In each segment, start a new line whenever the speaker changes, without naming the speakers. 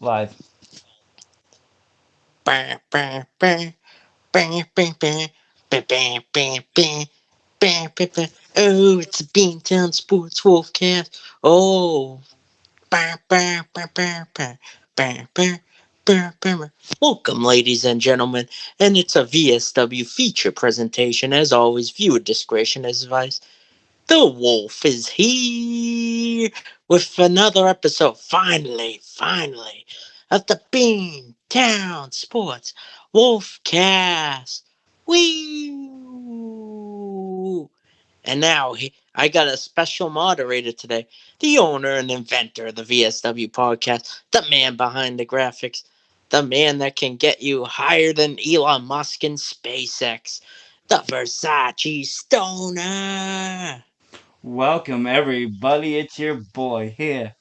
Live.
Bah, bah, bah, bah, bah, bah, bah, bah, bah, bah, bah, bah, bah. Oh, it's a Beantown Sports Wolfcast. Oh, bah, bah, bah, bah, bah, bah, bah, bah, bah, bah. Welcome, ladies and gentlemen, and it's a VSW feature presentation. As always, viewer discretion is advised. The Wolf is here with another episode. Finally, of the Beantown Sports Wolfcast. Woo! And now I got a special moderator today, the owner and inventor of the VSW podcast, the man behind the graphics, the man that can get you higher than Elon Musk and SpaceX, the Versace Stoner.
Welcome, everybody. It's your boy here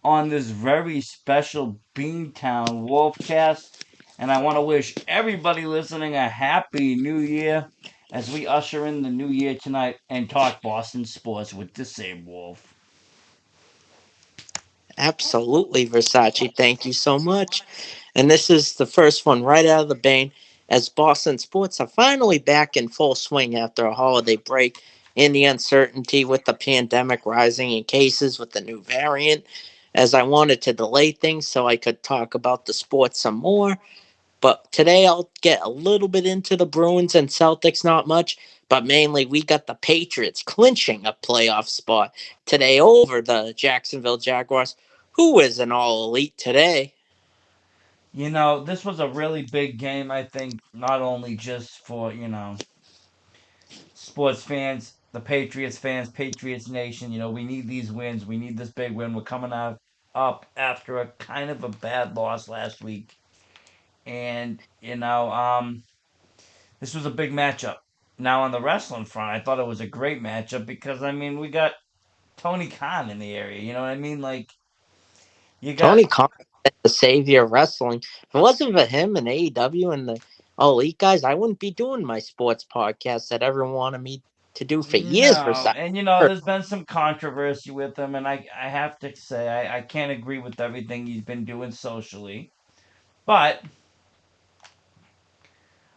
on this very special Beantown Wolfcast. And I want to wish everybody listening a happy new year as we usher in the new year tonight and talk Boston sports with the same Wolf.
Absolutely, Versace. Thank you so much. And this is the first one right out of the bane as Boston sports are finally back in full swing after a holiday break in the uncertainty with the pandemic rising in cases with the new variant. As I wanted to delay things so I could talk about the sports some more. But today I'll get a little bit into the Bruins and Celtics, not much, but mainly we got the Patriots clinching a playoff spot today over the Jacksonville Jaguars, who is an all elite today.
This was a really big game, I think, not only just for, sports fans, the Patriots fans, Patriots Nation. We need these wins. We need this big win. We're coming out up after a kind of a bad loss last week. And, this was a big matchup. Now, on the wrestling front, I thought it was a great matchup because, I mean, we got Tony Khan in the area. You know what I mean? Like, you got,
Tony Khan, the savior of wrestling. If it wasn't for him and AEW and the all elite guys, I wouldn't be doing my sports podcast that everyone wanted me to do for years. For
no. And, there's been some controversy with him. And I have to say, I can't agree with everything he's been doing socially. But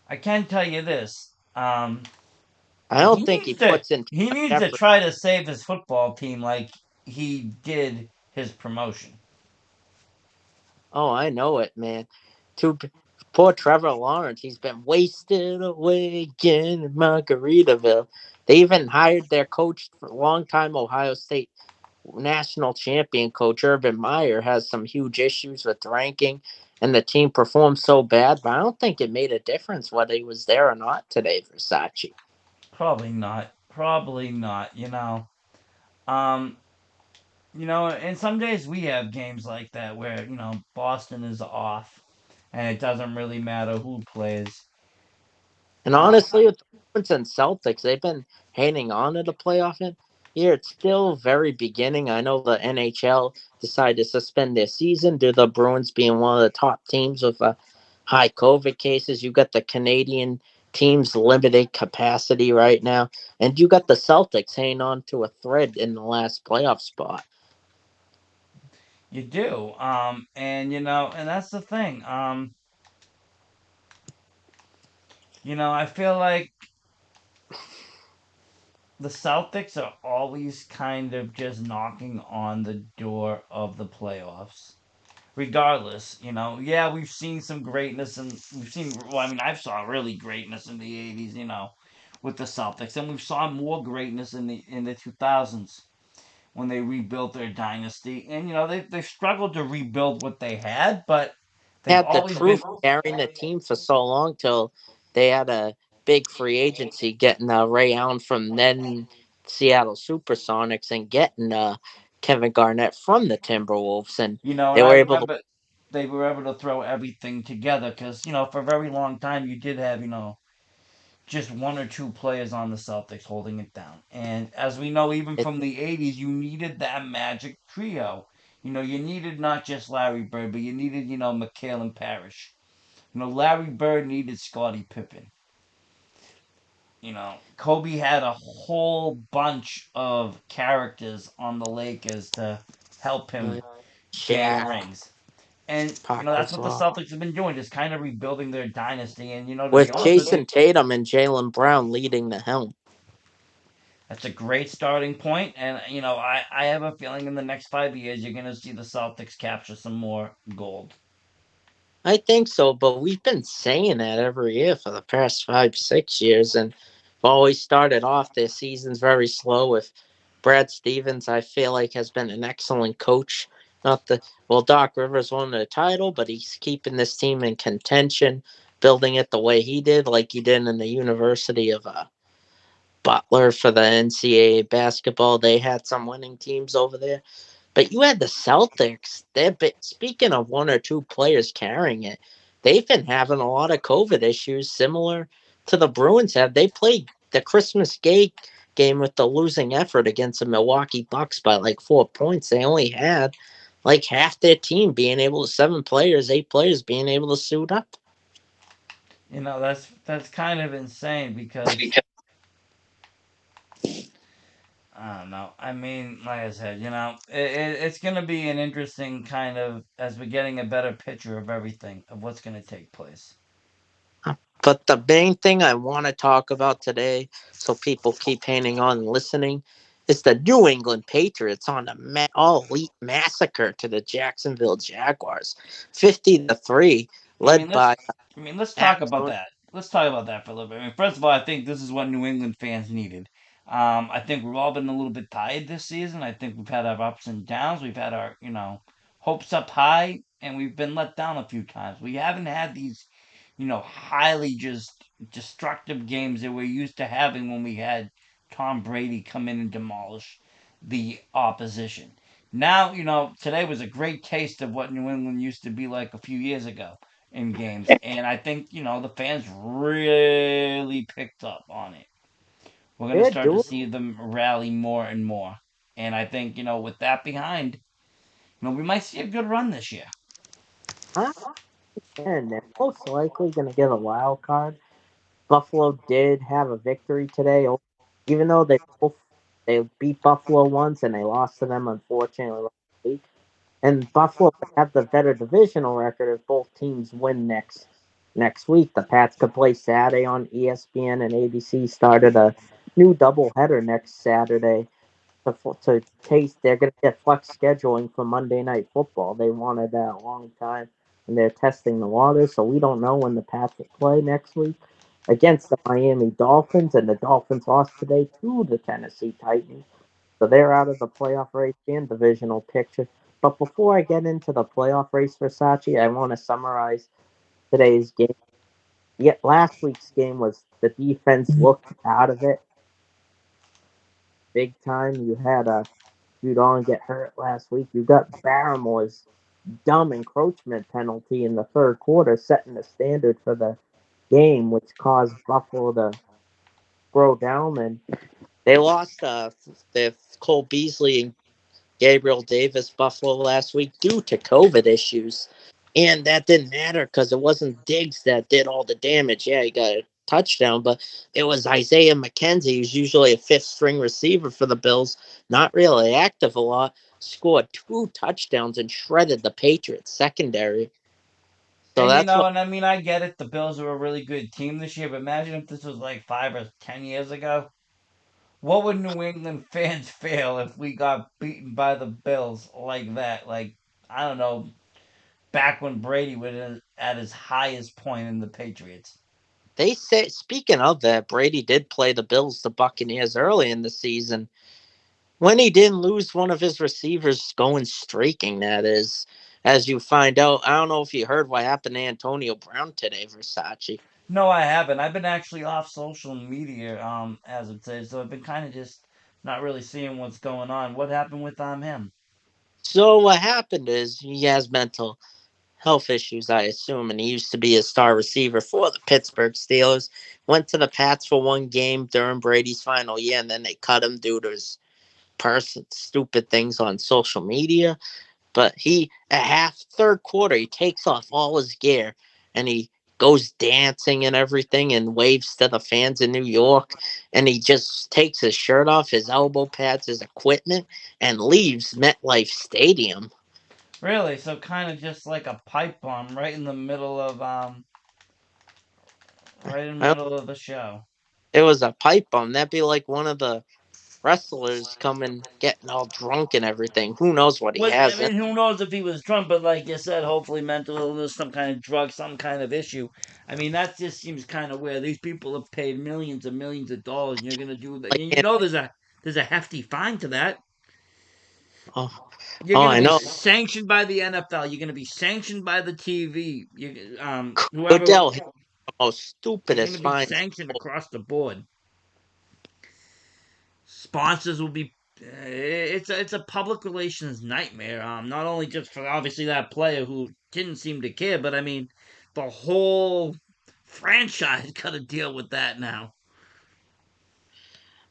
I can tell you this.
I don't think he puts in too
He
much
needs to
effort.
try to save his football team like he did his promotion.
Oh, I know it, man. Too poor Trevor Lawrence. He's been wasted away again in Margaritaville. They even hired their coach for a long time, Ohio State national champion coach Urban Meyer has some huge issues with ranking, and the team performed so bad. But I don't think it made a difference whether he was there or not today, Versace.
Probably not. Probably not. Um, and some days we have games like that where Boston is off, and it doesn't really matter who plays.
And
Uh,
honestly, with the Bruins and Celtics, they've been hanging on to the playoff in here. It's still very beginning. I know the NHL decided to suspend their season due to the Bruins being one of the top teams with high COVID cases. You got the Canadian teams limited capacity right now, and you got the Celtics hanging on to a thread in the last playoff spot.
you do. And and that's the thing. I feel like the Celtics are always kind of just knocking on the door of the playoffs. Regardless, yeah, we've seen some greatness and we've seen, well, I mean, I've saw really greatness in the 80s, with the Celtics, and we've saw more greatness in the 2000s when they rebuilt their dynasty. And they've struggled to rebuild what they had, but they've
Had the
always been.
proof carrying the team for so long till they had a big free agency getting Ray Allen from then Seattle Supersonics and getting Kevin Garnett from the Timberwolves, and
And
they
I
were able to
remember they were able to throw everything together because for a very long time you did have just one or two players on the Celtics holding it down. And as we know, even
it,
from the 80s, you needed that magic trio. You needed not just Larry Bird, but you needed, McHale and Parrish. Larry Bird needed Scottie Pippen. Kobe had a whole bunch of characters on the Lakers to help him gain
Shaq.
rings. And that's
Parker's
what the
Law.
Celtics have been doing, just kind of rebuilding their dynasty. And to be
With
honest with you,
Jason Tatum and Jalen Brown leading the helm.
that's a great starting point. And I have a feeling in the next 5 years you're going to see the Celtics capture some more gold.
I think so, but we've been saying that every year for the past 5, 6 years, and we've always started off their seasons very slow with Brad Stevens. I feel like has been an excellent coach. Not the well, Doc Rivers won the title, but he's keeping this team in contention, building it the way he did, like he did in the University of Butler for the NCAA basketball. They had some winning teams over there. But you had the Celtics. Speaking of one or two players carrying it, they've been having a lot of COVID issues, similar to the Bruins have. They played the Christmas game with the losing effort against the Milwaukee Bucks by like 4 points. They only had like half their team being able to 7 players, 8 players being able to suit up.
That's kind of insane because I don't know. I mean, like I said, it's going to be an interesting kind of as we're getting a better picture of everything of what's going to take place.
But the main thing I want to talk about today, so people keep hanging on and listening, is the New England Patriots on a all elite massacre to the Jacksonville Jaguars, 50-3,
I mean,
led by
let's talk about
Arizona.
that. Let's talk about that for a little bit. I mean, first of all, I think this is what New England fans needed. I think we've all been a little bit tired this season. I think we've had our ups and downs. We've had our, hopes up high, and we've been let down a few times. We haven't had these, highly just destructive games that we're used to having when we had Tom Brady come in and demolish the opposition. Now, today was a great taste of what New England used to be like a few years ago in games, and I think the fans really picked up on it. We're gonna
They're
start to
doing
see them rally more and more, and I think with that behind, we might see a good run this year.
it, and they're most likely going to get a wild card. Buffalo did have a victory today, even though they beat Buffalo once and they lost to them unfortunately last week. And Buffalo would have the better divisional record if both teams win next week. The Pats could play Saturday on ESPN, and ABC started a new doubleheader next Saturday to taste. They're going to get flex scheduling for Monday Night Football. They wanted that a long time, and they're testing the waters. So we don't know when the Pats will play next week against the Miami Dolphins, and the Dolphins lost today to the Tennessee Titans. So they're out of the playoff race and divisional picture. But before I get into the playoff race, Versace, I want to summarize today's game. Yet last week's game was the defense looked out of it big time. You had a Judon get hurt last week. You got Barrymore's dumb encroachment penalty in the third quarter, setting the standard for the game, which caused Buffalo to throw down. And they lost the Cole Beasley and Gabriel Davis Buffalo last week due to COVID issues. And that didn't matter because it wasn't Diggs that did all the damage. Yeah, he got a touchdown, but it was Isaiah McKenzie, who's usually a fifth string receiver for the Bills, not really active a lot, scored 2 touchdowns and shredded the Patriots secondary. So
And
that's what
and I mean, I get it. The Bills are a really good team this year, but imagine if this was like 5 or 10 years ago. What would New England fans feel if we got beaten by the Bills like that? Like, I don't know, back when Brady was at his highest point in the Patriots.
they say. Speaking of that, Brady did play the Bills, the Buccaneers early in the season when he didn't lose one of his receivers going streaking, that is, as you find out. I don't know if you heard what happened to Antonio Brown today, Versace.
No, I haven't. I've been actually off social media as of today, so I've been kind of just not really seeing what's going on. What happened with him?
So what happened is he has mental health issues, I assume, and he used to be a star receiver for the Pittsburgh Steelers. Went to the Pats for one game during Brady's final year, and then they cut him due to his stupid things on social media. But he at half third quarter he takes off all his gear and he goes dancing and everything and waves to the fans in New York, and he just takes his shirt off, his elbow pads, his equipment, and leaves MetLife Stadium.
Really? So kind of just like a pipe bomb right in the
Well,
middle of the show.
it was a pipe bomb. That'd be like one of the wrestlers coming, getting all drunk and everything. Who knows what he
Was I
has?
mean, who knows if he was drunk? But like you said, hopefully mental illness, some kind of drug, some kind of issue. I mean, that just seems kind of weird. These people have paid millions of dollars, and you're gonna do that.
I
You
can't.
know, there's a hefty fine to that.
Oh,
You're
oh,
gonna
I
be
know.
sanctioned by the NFL. You're gonna be sanctioned by the TV. Whoever
Goodell, he the most
you're gonna
stupidest
be
fines.
sanctioned across the board. Sponsors will be. It's a public relations nightmare. Not only just for obviously that player who didn't seem to care, but I mean, the whole franchise got to deal with that now.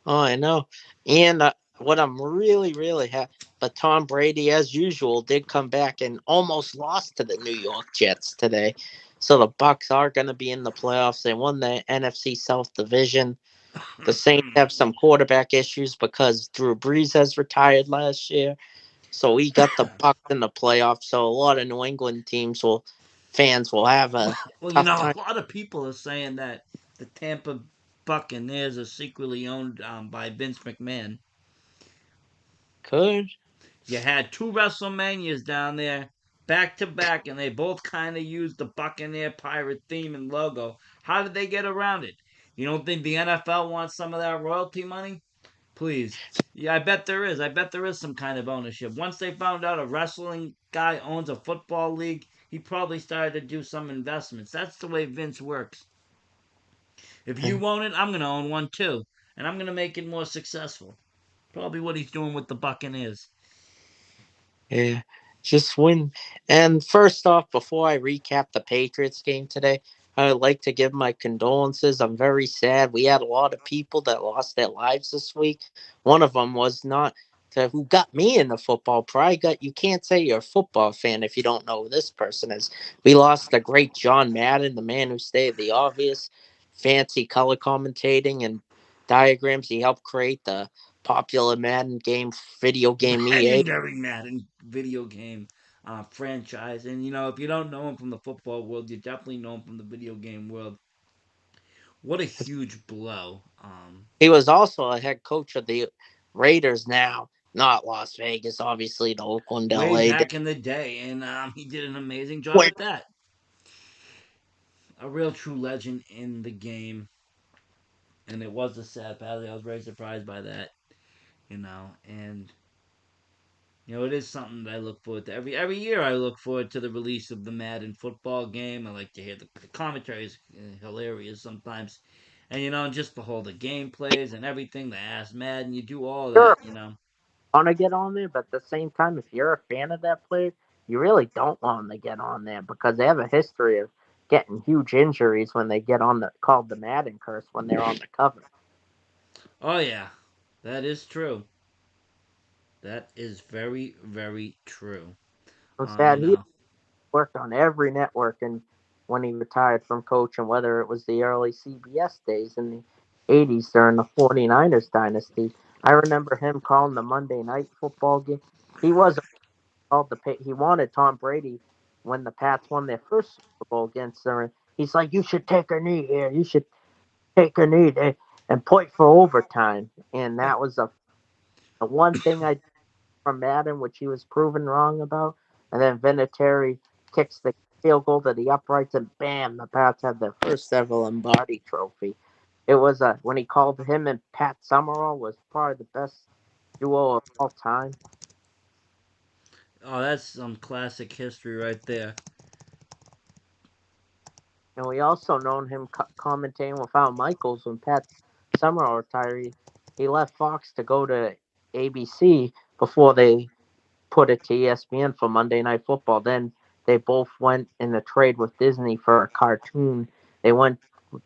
Oh, I know. And what I'm really happy, but Tom Brady, as usual, did come back and almost lost to the New York Jets today. So the Bucks are going to be in the playoffs. They won the NFC South Division. The Saints have some quarterback issues because Drew Brees has retired last year. So we got the Bucks in the playoffs. So a lot of New England fans will have a
Well,
tough
a
time.
lot of people are saying that the Tampa Buccaneers are secretly owned by Vince McMahon.
Could
You had two WrestleManias down there back to back, and they both kind of used the Buccaneer Pirate theme and logo. How did they get around it? You don't think the NFL wants some of that royalty money? Please. Yeah, I bet there is. I bet there is some kind of ownership. Once they found out a wrestling guy owns a football league, he probably started to do some investments. That's the way Vince works. If you own it, I'm going to own one too. And I'm going to make it more successful. Probably what he's doing with the Buccaneers.
Yeah, just win. And first off, before I recap the Patriots game today, I would like to give my condolences. I'm very sad. We had a lot of people that lost their lives this week. One of them was not who got me into football. Probably got you can't say you're a football fan if you don't know who this person is. We lost the great John Madden, the man who stated the obvious, fancy color commentating and diagrams. He helped create the popular Madden game, video game EA.
Legendary Madden video game franchise. And, if you don't know him from the football world, you definitely know him from the video game world. What a huge blow.
He was also a head coach of the Raiders now, not Las Vegas, obviously the Oakland
Way
LA.
back in the day, and he did an amazing job
Wait,
at that. A real true legend in the game, and it was a sad pass. I was very surprised by that, and it is something that I look forward to every year. I look forward to the release of the Madden football game. I like to hear the commentary is hilarious sometimes, and just the whole the gameplays and everything. The ass Madden, you do all of
sure,
that.
want to get on there, but at the same time, if you're a fan of that player, you really don't want them to get on there because they have a history of getting huge injuries when they get on the called the Madden curse when they're on the cover.
Oh yeah, that is true. That is very very true.
I'm
Um, you
sad he
know,
worked on every network and when he retired from coaching, whether it was the early CBS days in the 80s during the 49ers dynasty. I remember him calling the Monday night football game. He was called he wanted Tom Brady when the Pats won their first Super Bowl against them. He's like, you should take a knee here. You should take a knee there and point for overtime. And that was the one thing I from Madden, which he was proven wrong about. And then Vinatieri kicks the field goal to the uprights, and bam, the Pats had their first ever Lombardi trophy. It was when he called him and Pat Summerall was probably the best duo of all time.
oh, that's some classic history right there.
And we also known him commentating with Al Michaels when Pat Summerall retired. He left Fox to go to ABC before they put it to ESPN for Monday Night Football. Then they both went in a trade with Disney for a cartoon. They went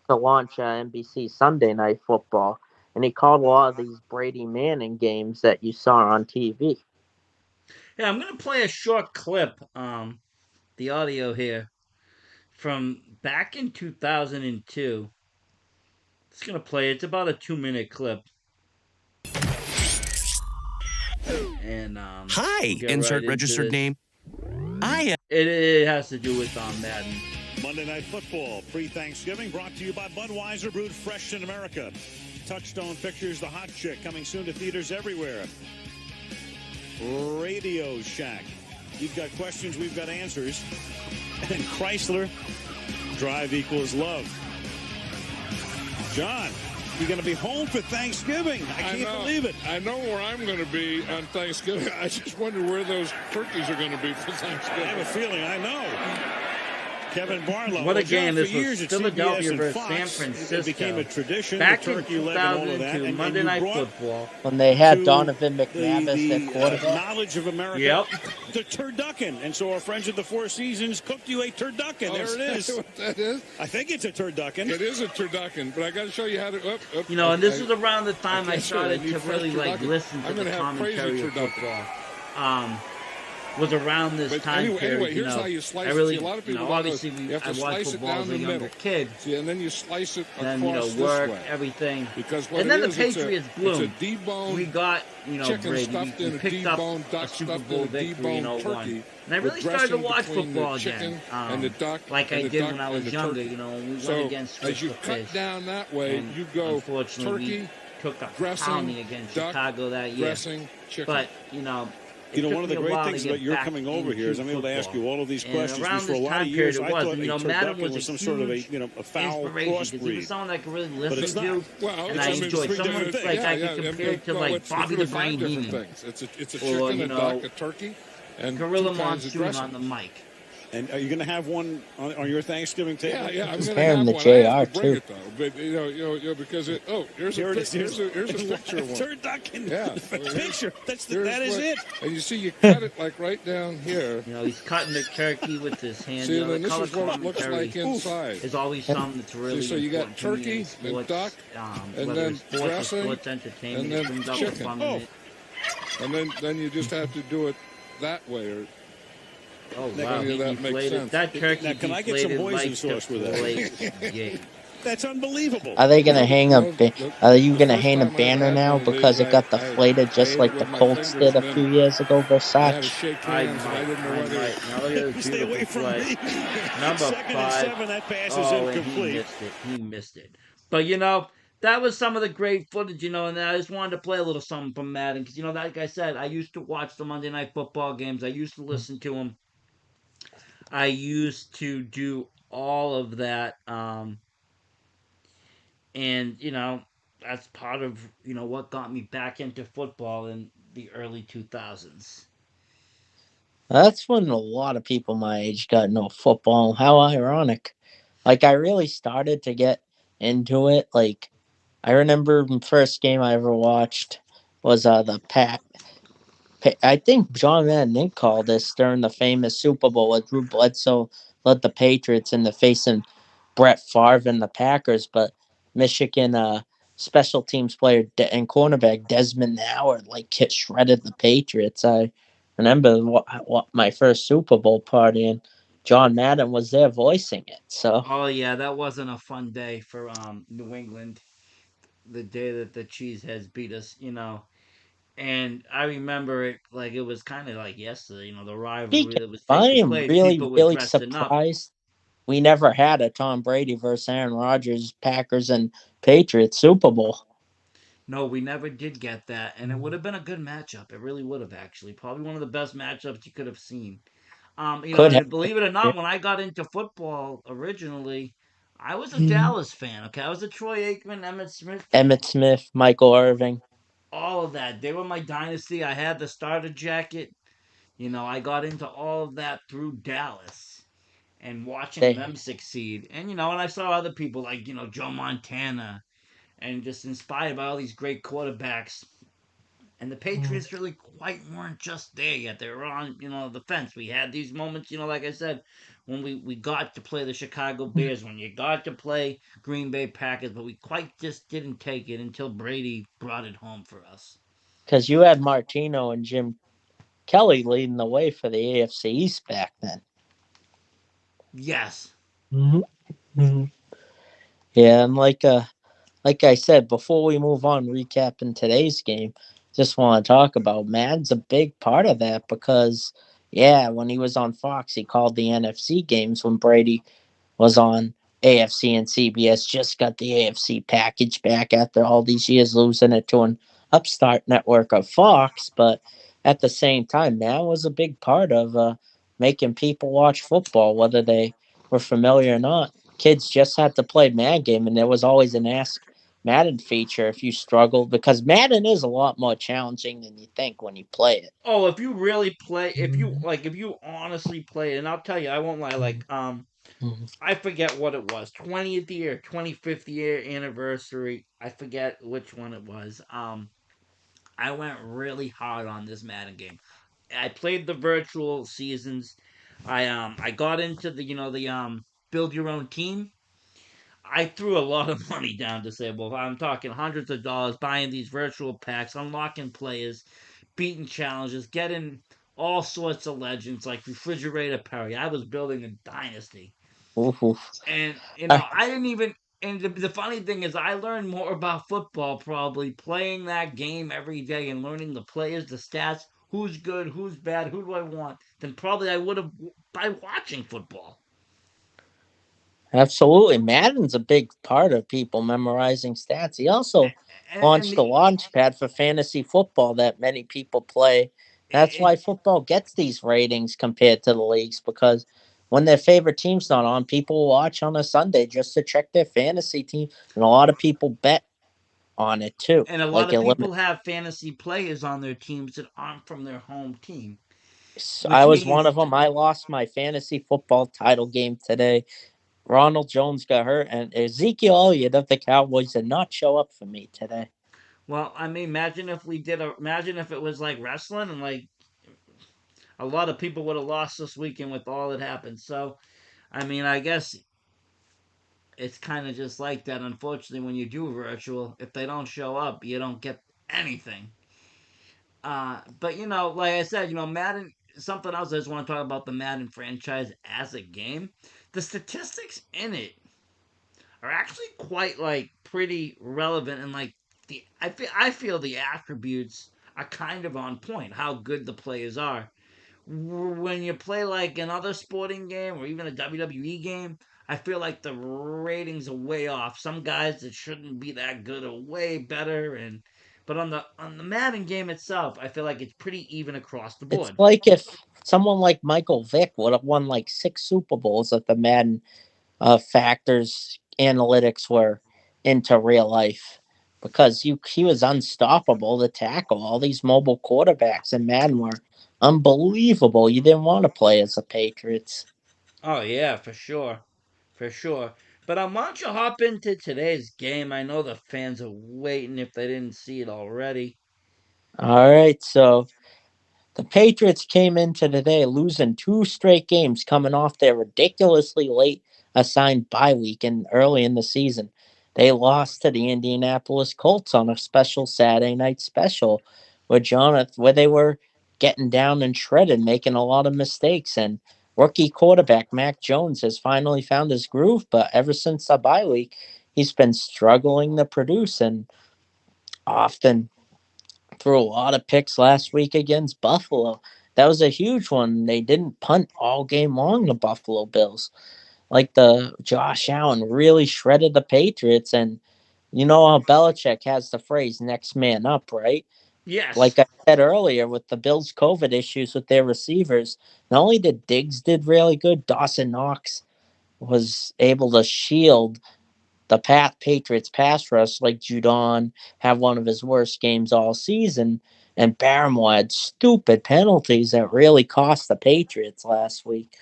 to launch NBC Sunday Night Football, and he called a lot of these Brady Manning games that you saw on TV.
Yeah, I'm gonna play a short clip. The audio here from back in 2002. It's gonna play. It's about a 2-minute clip, and we'll
Hi,
get right
insert
into
registered
this.
name.
It has to do with Madden.
Monday Night Football, pre-Thanksgiving, brought to you by Budweiser, brewed fresh in America. Touchstone Pictures, The Hot Chick, coming soon to theaters everywhere. Radio Shack. You've got questions, we've got answers. And Chrysler, drive equals love. John, you're going to be home for Thanksgiving. I can't believe it.
I know where I'm going to be on Thanksgiving. I just wonder where those turkeys are going to be for Thanksgiving.
I have a feeling I know. Kevin Barlow.
What a game this was.
Years
Philadelphia versus
Fox,
San Francisco.
It became a tradition.
Back in 2002, Monday Night Football.
When they had Donovan McNabb their quarterback.
Knowledge of America.
Yep.
The turducken. And so our friends at the Four Seasons cooked you a turducken. There it is.
What that is?
I think it's a turducken.
It is a turducken, but I got to show you how to.
And this was around the time I started to really listen to the commentary of
turducken.
football. Was around this time period.
Anyway, here's how you slice it. See, a lot of people
obviously
I
watched football as a younger kid.
See, and then you slice it
then,
across
work,
this way.
everything.
Because what
and then
it
the Patriots bloomed.
It's a deboned
we got,
chicken
Brady.
stuffed
We
in a
picked up
deboned duck
a Super
stuffed
Bowl
in a
victory in
deboned
01.
turkey.
And I really started to watch football
the chicken
again.
And the duck
like I
and the
did
duck
when I
and
was
the
younger,
turkey.
when we
So
went against
as you cut
fish.
down that way,
And
you go
unfortunately,
turkey,
we took a
dressing,
pounding against
duck,
Chicago that year.
dressing, chicken.
But,
one of the great things about your coming over here is I'm able to ask you all of these questions.
Around
For a
this
lot
time
of years,
period,
I thought a
Madden
turducken was some sort of a foul
inspiration. He was
crossbreed.
someone I could really
But it's
listen to,
not.
Well,
and I enjoyed. Someone
different
like
things.
I could compare it to like Bobby the Brain
different
Heenan,
things. It's a
Or,
chicken, a duck, a turkey, and
Gorilla
two kinds of
Monsoon
dressing.
on the mic.
And are you going to have one on your Thanksgiving table?
Yeah, I'm going to
Compare him
have
to
one. I have
JR
to bring
too.
it though, but because it. Oh, here's
Here
a
it is.
here's a picture of one.
Turducken.
Yeah.
Picture. That is
what-
it.
And you see, you cut it like right down here.
He's cutting the turkey with his hands.
See,
The
and this
color
is what it looks
commentary
like inside.
is always something that's really
So you got
important to me
turkey
in
and
sports,
duck, and
whether
then
it's sports or
dressing,
sports entertainment.
and
It
then
brings out
chicken.
the fun
Oh.
in it.
And then you just have to do it that way. Or
Oh
Now,
wow,
any of that makes
deflated.
sense.
That turkey
Now, can I get some
deflated
hoisin
like
sauce with that?
deflate. Yeah.
That's unbelievable.
Are they gonna hang a? Are you
The
gonna
first
hang a
time I
banner
had
now
one of these,
because it got
I
deflated just
ate
like
it
the
with my
Colts
fingers,
did a
and
few
then
years ago?
I had to
Versace.
shake
I
hands. and I didn't know
might.
whether.
Now look at this
Stay away
beautiful
from
play.
me.
Number
Second and
5.
7. That pass is
Oh, and he
incomplete.
missed it. He missed it. But that was some of the great footage, and I just wanted to play a little something from Madden because like I said, I used to watch the Monday Night Football games. I used to listen to them. I used to do all of that, and that's part of what got me back into football in the early 2000s.
That's when a lot of people my age got into football. How ironic! Like I really started to get into it. Like I remember the first game I ever watched was the I think John Madden did call this during the famous Super Bowl where Drew Bledsoe led the Patriots into facing Brett Favre and the Packers, but Michigan special teams player and cornerback Desmond Howard shredded the Patriots. I remember what my first Super Bowl party and John Madden was there voicing it. So
Oh yeah, that wasn't a fun day for New England. The day that the Cheeseheads beat us. And I remember it like it was kind of like yesterday. The rivalry
speaking,
that was
I
taking
am
place.
really
People were
really
dressing up.
surprised we never had a Tom Brady versus Aaron Rodgers Packers and Patriots Super Bowl.
No, we never did get that, and it would have been a good matchup. It really would have actually, probably one of the best matchups you could have seen.
Could have
And believe it or not, when I got into football originally, I was a Dallas fan. Okay, I was a Troy Aikman, Emmett Smith fan.
Emmett Smith, Michael Irving.
All of that. They were my dynasty. I had the starter jacket. I got into all of that through Dallas and watching
They
them succeed. And I saw other people like Joe Montana and just inspired by all these great quarterbacks. And the Patriots really quite weren't just there yet. They were on, the fence. We had these moments, like I said, when we got to play the Chicago Bears, when you got to play Green Bay Packers, but we quite just didn't take it until Brady brought it home for us.
because you had Martino and Jim Kelly leading the way for the AFC East back then.
Yes.
Mm-hmm. Yeah, and like I said before we move on, recapping today's game, just want to talk about Mad's a big part of that because Yeah, when he was on Fox, he called the NFC games when Brady was on AFC and CBS. Just got the AFC package back after all these years losing it to an upstart network of Fox. But at the same time, now was a big part of making people watch football, whether they were familiar or not. Kids just had to play Mad Game, and there was always an Ask Madden feature if you struggled, because Madden is a lot more challenging than you think when you play it.
Oh, if you really play, if you honestly play it, and I'll tell you, I won't lie.
Mhm.
I forget what it was. 20th year, 25th year anniversary. I forget which one it was. I went really hard on this Madden game. I played the virtual seasons. I got into the build your own team. I threw a lot of money down to say, well, I'm talking hundreds of dollars buying these virtual packs, unlocking players, beating challenges, getting all sorts of legends like Refrigerator Perry. I was building a dynasty.
Oof, oof.
And,
I,
I didn't even. And the funny thing is, I learned more about football probably playing that game every day and learning the players, the stats, who's good, who's bad, who do I want, than probably I would have by watching football.
Absolutely. Madden's a big part of people memorizing stats. He also
And
launched a launch pad for fantasy football that many people play. That's
it,
why football gets these ratings compared to the leagues, because when their favorite team's not on, people watch on a Sunday just to check their fantasy team. And a lot of people bet on it too.
and a lot
Like
of
it limit.
people have fantasy players on their teams that aren't from their home team,
I
which
was one
means
of them. I lost my fantasy football title game today. Ronald Jones got hurt, and Ezekiel Elliott of the Cowboys did not show up for me today.
well, I mean, imagine if it was like wrestling and a lot of people would have lost this weekend with all that happened. So, I mean, I guess it's kind of just like that. Unfortunately, when you do virtual, if they don't show up, you don't get anything. But like I said, Madden. Something else I just want to talk about the Madden franchise as a game. The statistics in it are actually quite pretty relevant, and I feel the attributes are kind of on point. How good the players are when you play like another sporting game or even a WWE game, I feel like the ratings are way off. Some guys that shouldn't be that good are way better, and but on the Madden game itself, I feel like it's pretty even across the
It's
board.
like if someone like Michael Vick would have won like 6 Super Bowls if the Madden factors analytics were into real life, because he was unstoppable to tackle. All these mobile quarterbacks in Madden were unbelievable. You didn't want to play as the Patriots.
Oh yeah, for sure, for sure. But why don't you hop into today's game? I know the fans are waiting if they didn't see it already.
All right, so the Patriots came into today losing 2 straight games, coming off their ridiculously late assigned bye week and early in the season. They lost to the Indianapolis Colts on a special Saturday night special where they were getting down and shredded, making a lot of mistakes. And rookie quarterback Mac Jones has finally found his groove, but ever since the bye week, he's been struggling to produce and often threw a lot of picks last week against Buffalo. That was a huge one. They didn't punt all game long, the Buffalo Bills. Like the Josh Allen really shredded the Patriots. And you know how Belichick has the phrase next man up, right?
Yes.
Like I said earlier, with the Bills' COVID issues with their receivers, not only did Diggs did really good, Dawson Knox was able to shield the Patriots pass rush, like Judon have one of his worst games all season, and Barrymore had stupid penalties that really cost the Patriots last week.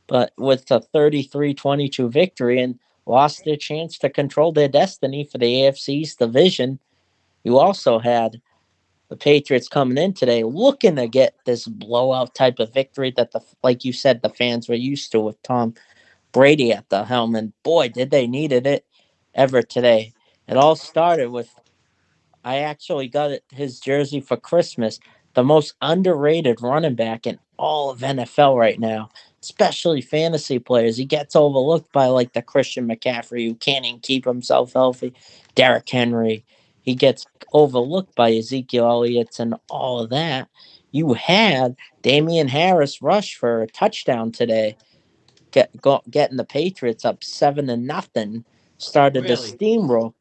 But with a 33-22 victory and lost their chance to control their destiny for the AFC's division, you also had the Patriots coming in today looking to get this blowout type of victory that like you said, the fans were used to with Tom Brady at the helm, and boy, did they needed it ever today. It all started with I actually got his jersey for Christmas. The most underrated running back in all of NFL right now, especially fantasy players. He gets overlooked by like the Christian McCaffrey who can't even keep himself healthy, Derrick Henry. He gets overlooked by Ezekiel Elliott and all of that. You had Damian Harris rush for a touchdown today, getting the Patriots up 7-0. Started to
Really.
steamroll.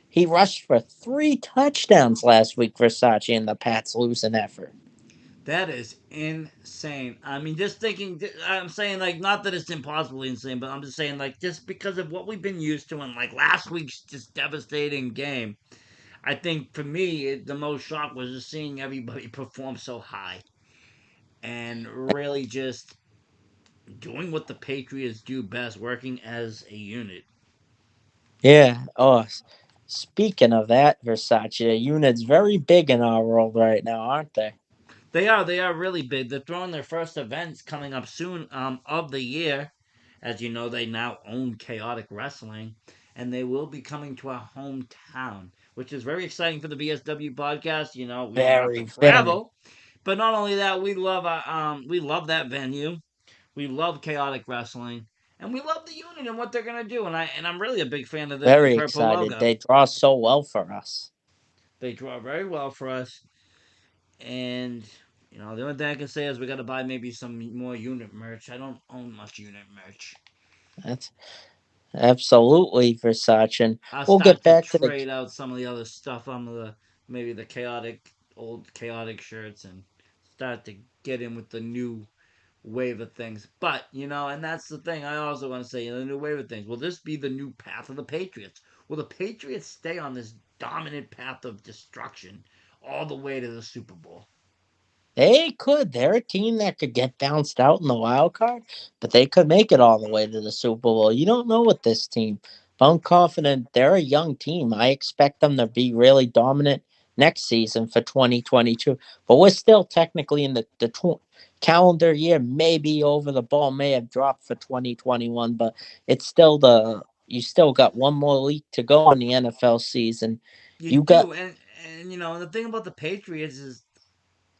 He rushed for 3 touchdowns last week, Versace, and the Pats lose an effort.
That is insane. I mean, just thinking, I'm saying, like, not that it's impossibly insane, but I'm just saying, like, just because of what we've been used to in, like, last week's just devastating game, I think for me, the most shock was just seeing everybody perform so high and really just doing what the Patriots do best, working as a unit.
Yeah. Oh, speaking of that, Versace, the unit's very big in our world right now, aren't they?
They are really big. They're throwing their first events coming up soon of the year. As you know, they now own Chaotic Wrestling, and they will be coming to our hometown, which is very exciting for the BSW podcast. You know, we don't have to
Very, very.
travel, but not only that, we love that venue. We love Chaotic Wrestling, and we love the unit and what they're gonna do. And I'm really a big fan of the new
Very
purple
excited.
logo.
They draw so well for us.
They draw very well for us, and the only thing I can say is we got to buy maybe some more unit merch. I don't own much unit merch.
That's absolutely Versace. And
I'll
we'll get
start to
back to the.
trade out some of the other stuff on the maybe the chaotic old chaotic shirts and start to get in with the new wave of things. But and that's the thing I also want to say, the new wave of things. Will this be the new path of the Patriots? Will the Patriots stay on this dominant path of destruction all the way to the Super Bowl?
They could. They're a team that could get bounced out in the wild card, but they could make it all the way to the Super Bowl. You don't know with this team. But I'm confident they're a young team. I expect them to be really dominant next season for 2022. But we're still technically in the calendar year. Maybe over the ball may have dropped for 2021, but it's still you still got one more week to go in the NFL season.
You
You got
do, and the thing about the Patriots is,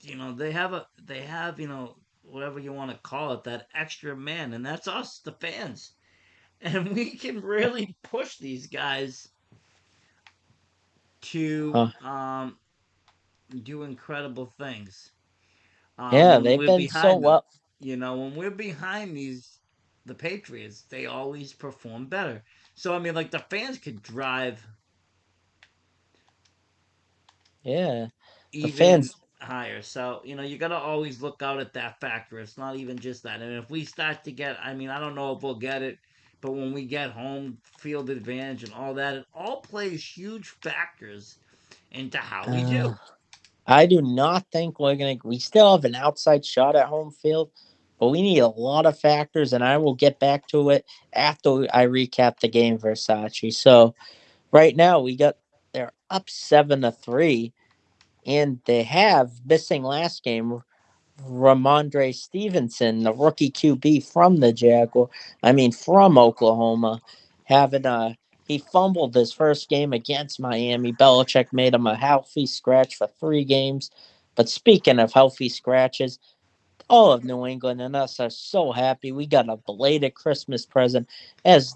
they have whatever you want to call it, that extra man, and that's us, the fans, and we can really push these guys to
uh,
do incredible things.
yeah,
When
they've
we're
been so
behind them,
well.
when we're behind the Patriots, they always perform better. So I mean, like the fans could drive
Yeah, the
even
fans.
higher. So, you got to always look out at that factor. It's not even just that. And if we start to get, I mean, I don't know if we'll get it, but when we get home field advantage and all that, it all plays huge factors into how we
Uh,
do.
I do not think we're gonna. We still have an outside shot at home field, but we need a lot of factors, and I will get back to it after I recap the game, Versace. So right now they're up 7-3, and they have missing last game Ramondre Stevenson, the rookie QB from the Jaguar. I mean, from Oklahoma, having he fumbled his first game against Miami. Belichick made him a healthy scratch for 3 games. But speaking of healthy scratches, all of New England and us are so happy. We got a belated Christmas present as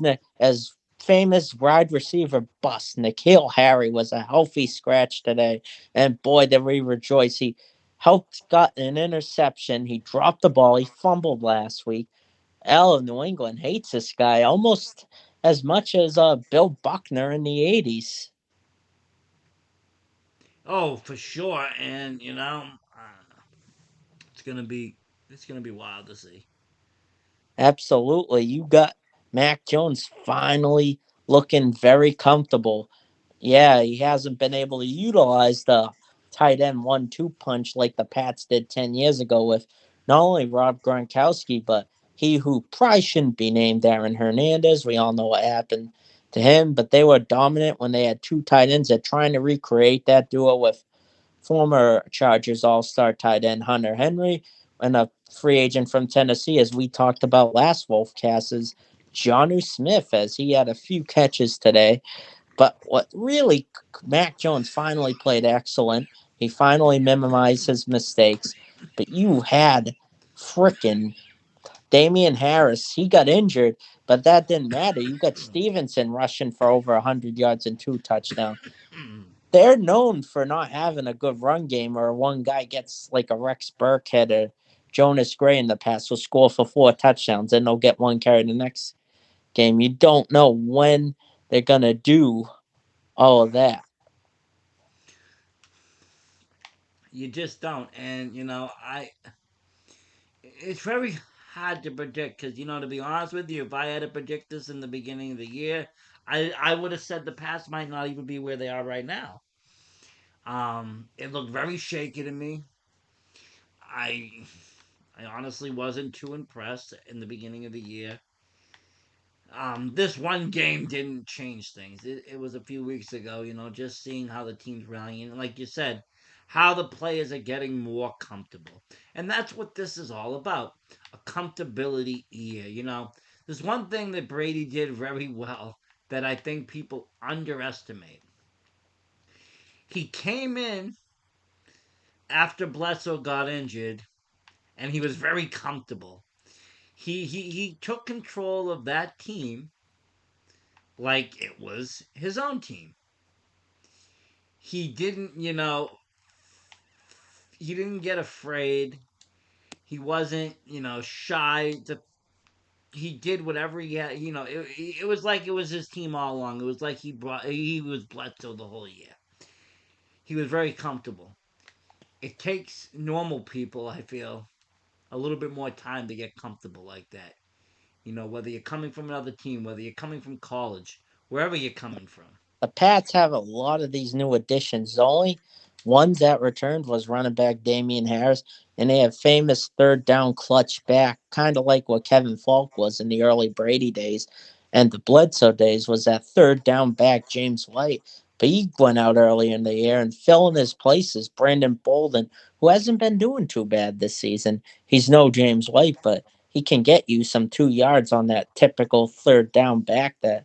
famous wide receiver bust N'Keal Harry was a healthy scratch today, and boy, did we rejoice. He helped got an interception. He dropped the ball. He fumbled last week. Al of New England hates this guy almost as much as Bill Buckner in the '80s.
Oh, for sure. And, it's going to be wild to see.
Absolutely. You got Mac Jones finally looking very comfortable. Yeah, he hasn't been able to utilize the tight end 1-2 punch like the Pats did 10 years ago with not only Rob Gronkowski, but he who probably shouldn't be named Aaron Hernandez. We all know what happened to him, but they were dominant when they had two tight ends. They're trying to recreate that duo with former Chargers All Star tight end Hunter Henry and a free agent from Tennessee, as we talked about last Wolfcast, is Jonnu Smith, as he had a few catches today. But what really, Mac Jones finally played excellent. He finally minimized his mistakes. But you had frickin' Damian Harris. He got injured, but that didn't matter. You got Stevenson rushing for over 100 yards and 2 touchdowns. they're known for not having a good run game, or one guy gets like a Rex Burkhead or Jonas Gray in the past will score for 4 touchdowns and they'll get one carry the next game. You don't know when they're gonna do all of that.
You just don't. And it's very hard to predict because to be honest with you, if I had to predict this in the beginning of the year, I would have said the Pats might not even be where they are right now. It looked very shaky to me. I I honestly wasn't too impressed in the beginning of the year. This one game didn't change things. It was a few weeks ago, just seeing how the team's rallying, and like you said, how the players are getting more comfortable. And that's what this is all about, a comfortability year. There's one thing that Brady did very well that I think people underestimate. He came in after Bledsoe got injured, and he was very comfortable. He took control of that team like it was his own team. He didn't, he didn't get afraid. He wasn't, shy. He did whatever he had. It was like it was his team all along. It was like he was Bledsoe the whole year. He was very comfortable. It takes normal people, I feel, a little bit more time to get comfortable like that. Whether you're coming from another team, whether you're coming from college, wherever you're coming from.
The Pats have a lot of these new additions. The only ones that returned was running back Damian Harris, and they have famous third down clutch back, kind of like what Kevin Falk was in the early Brady days, and the Bledsoe days was that third down back James White. But he went out early in the year and fell in his place is Brandon Bolden, who hasn't been doing too bad this season. He's no James White, but he can get you some 2 yards on that typical third down back that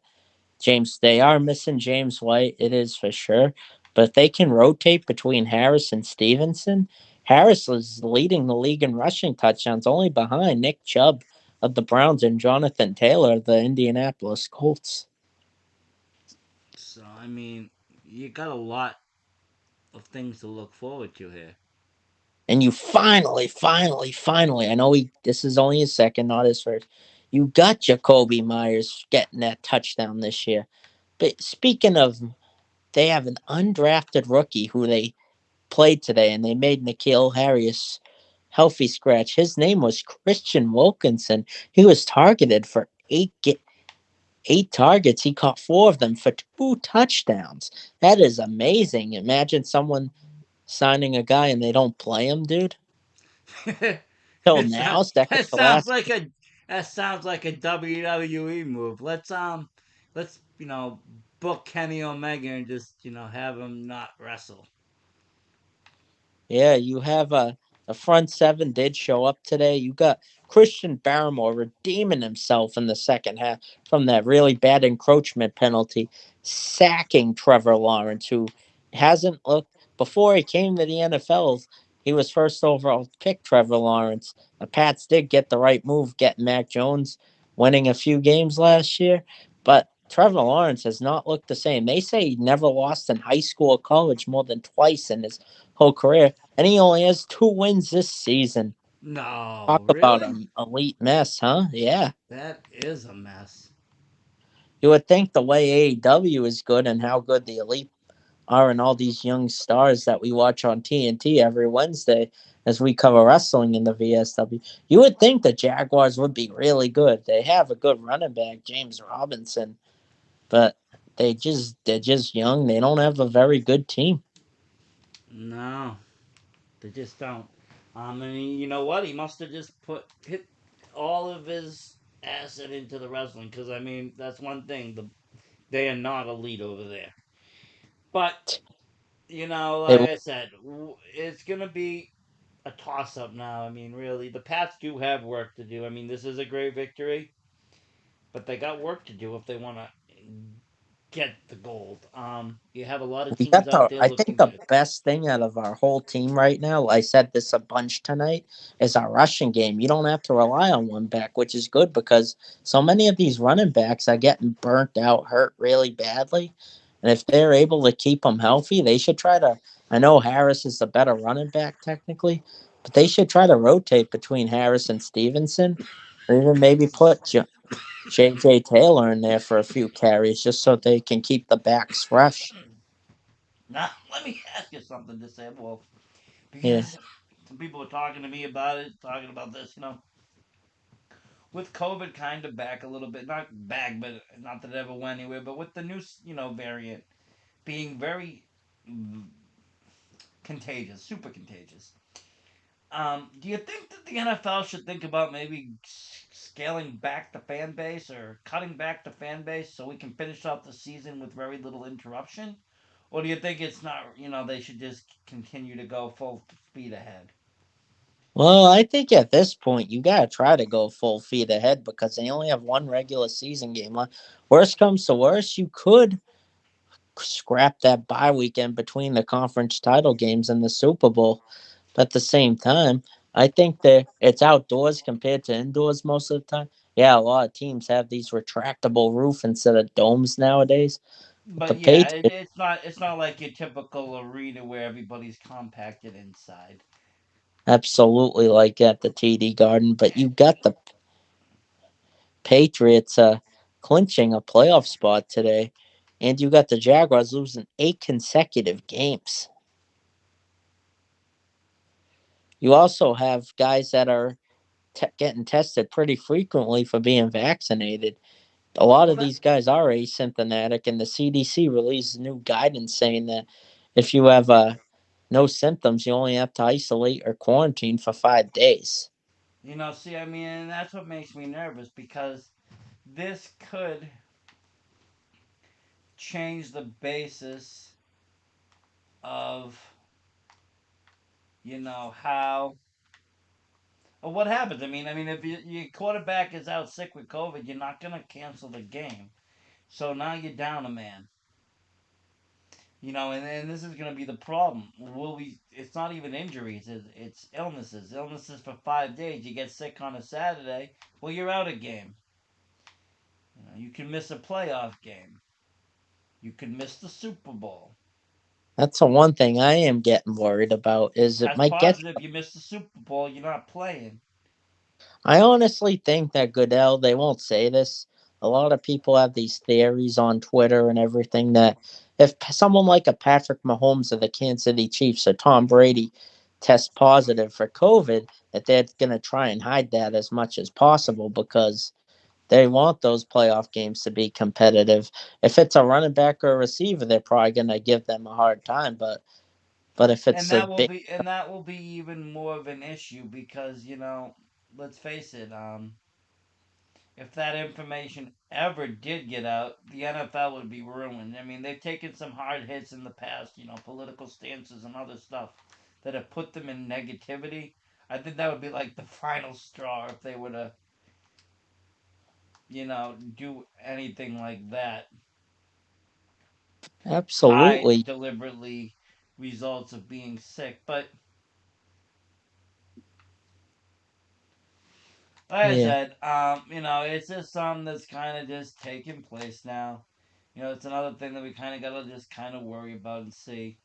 they are missing James White, it is for sure. But if they can rotate between Harris and Stevenson, Harris is leading the league in rushing touchdowns, only behind Nick Chubb of the Browns and Jonathan Taylor of the Indianapolis Colts.
So, you got a lot of things to look forward to here.
And you finally, I know this is only his second, not his first. You got Jacoby Myers getting that touchdown this year. But speaking of, they have an undrafted rookie who they played today, and they made N'Keal Harris healthy scratch. His name was Christian Wilkinson. He was targeted for eight targets. He caught 4 of them for 2 touchdowns. That is amazing. Imagine someone signing a guy and they don't play him, dude. Till
It's
now, second
that
to
sounds
last.
like a WWE move. Let's book Kenny Omega and just have him not wrestle.
Yeah, you have a front seven did show up today. You got Christian Barrymore redeeming himself in the second half from that really bad encroachment penalty, sacking Trevor Lawrence, who hasn't looked before he came to the NFL. He was first overall pick, Trevor Lawrence. The Pats did get the right move, getting Mac Jones winning a few games last year, but Trevor Lawrence has not looked the same. They say he never lost in high school or college more than twice in his whole career, and he only has 2 wins this season.
No,
Talk about
really?
an elite mess, huh? Yeah.
That is a mess.
You would think the way AEW is good and how good the elite are and all these young stars that we watch on TNT every Wednesday as we cover wrestling in the VSW, you would think the Jaguars would be really good. They have a good running back, James Robinson, but they're just young. They don't have a very good team.
No, they just don't. You know what? He must have just hit all of his asset into the wrestling because that's one thing. They are not elite over there. But
They
like I said, it's gonna be a toss up now. Really, the Pats do have work to do. This is a great victory, but they got work to do if they want to get the gold. You have a lot of
We
teams
got
out
the
there
I think
looking
the
good.
best thing out of our whole team right now, I said this a bunch tonight, is our rushing game. You don't have to rely on one back, which is good because so many of these running backs are getting burnt out, hurt really badly. And if they're able to keep them healthy, they should try to. I know Harris is the better running back technically, but they should try to rotate between Harris and Stevenson, or even maybe put J.J. Taylor in there for a few carries just so they can keep the backs fresh.
Now, let me ask you something to say, Wolf,
Yeah.
because some people were talking to me about it, talking about this, with COVID kind of back a little bit, not back, but not that it ever went anywhere, but with the new, variant being very contagious, super contagious. Do you think that the NFL should think about maybe scaling back the fan base or cutting back the fan base so we can finish off the season with very little interruption? Or do you think it's not, they should just continue to go full speed ahead?
Well, I think at this point you gotta try to go full feet ahead because they only have one regular season game left. Worst comes to worst, you could scrap that bye weekend between the conference title games and the Super Bowl. But at the same time, I think that it's outdoors compared to indoors most of the time. Yeah, a lot of teams have these retractable roof instead of domes nowadays. But the
But yeah,
Patriots
it's not like your typical arena where everybody's compacted inside.
absolutely like at the TD Garden, but you got the Patriots clinching a playoff spot today, and you got the Jaguars losing 8 consecutive games. You also have guys that are getting tested pretty frequently for being vaccinated. A lot
Well,
of
that
these guys are asymptomatic, and the CDC released new guidance saying that if you have no symptoms, you only have to isolate or quarantine for 5 days.
see, I mean, and that's what makes me nervous because this could change the basis of how or what happens. I mean, if your quarterback is out sick with COVID, you're not gonna cancel the game. So now you're down a man. And this is gonna be the problem. Will we? It's not even injuries. It's illnesses. Illnesses for 5 days. You get sick on a Saturday. Well, you're out a game. You can miss a playoff game. You can miss the Super Bowl.
That's the one thing I am getting worried about is it
Test
might get.
positive. You miss the Super Bowl. You're not playing.
I honestly think that Goodell, they won't say this. A lot of people have these theories on Twitter and everything that if someone like a Patrick Mahomes of the Kansas City Chiefs or Tom Brady tests positive for COVID, that they're going to try and hide that as much as possible because they want those playoff games to be competitive. If it's a running back or a receiver, they're probably going to give them a hard time. But if
And
it's a
that will
big,
be and that will be even more of an issue because let's face it. If that information ever did get out, the NFL would be ruined. I mean, they've taken some hard hits in the past, political stances and other stuff that have put them in negativity. I think that would be like the final straw if they were to, do anything like that. Hide
absolutely,
deliberately results of being sick. But like I
yeah.
said, it's just something that's kind of just taking place now. It's another thing that we kind of gotta just kind of worry about and see.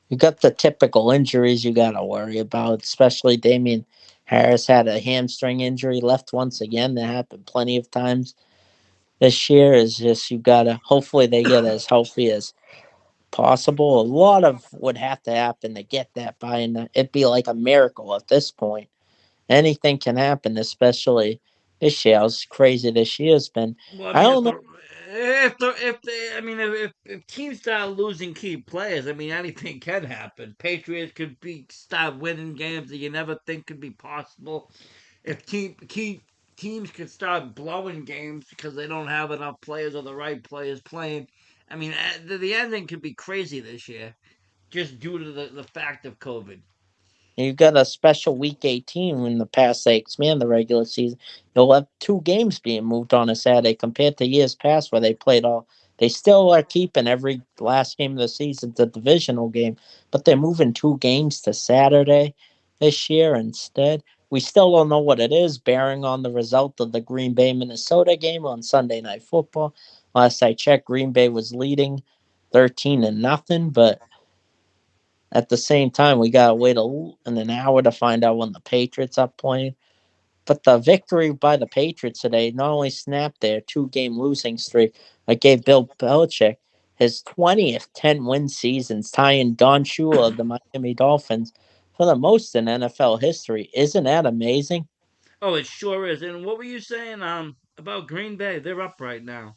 You got the typical injuries you got to worry about, especially Damian Harris had a hamstring injury, left once again. That happened plenty of times this year. Is just you got to hopefully they get as healthy as possible. A lot of would have to happen to get that by, and it'd be like a miracle at this point. Anything can happen, especially this year. How crazy this year's been.
Well, I
I
mean, if
don't know.
the if they, I mean, if teams start losing key players, I mean, anything can happen. Patriots could be start winning games that you never think could be possible. If key teams could start blowing games because they don't have enough players or the right players playing, I mean, the ending could be crazy this year just due to the fact of COVID.
You got a special week 18 in the past they expand the regular season. You'll have 2 games being moved on a Saturday compared to years past where they played all. They still are keeping every last game of the season the divisional game, but they're moving 2 games to Saturday this year instead. We still don't know what it is, bearing on the result of the Green Bay Minnesota game on Sunday Night Football. Last I checked, Green Bay was leading 13-0, but at the same time, we gotta wait an hour to find out when the Patriots are playing. But the victory by the Patriots today not only snapped their two-game losing streak, but gave Bill Belichick his 20th 10-win season, tying Don Shula of the Miami Dolphins for the most in NFL history. Isn't that amazing?
Oh, it sure is. And what were you saying about Green Bay? They're up right now.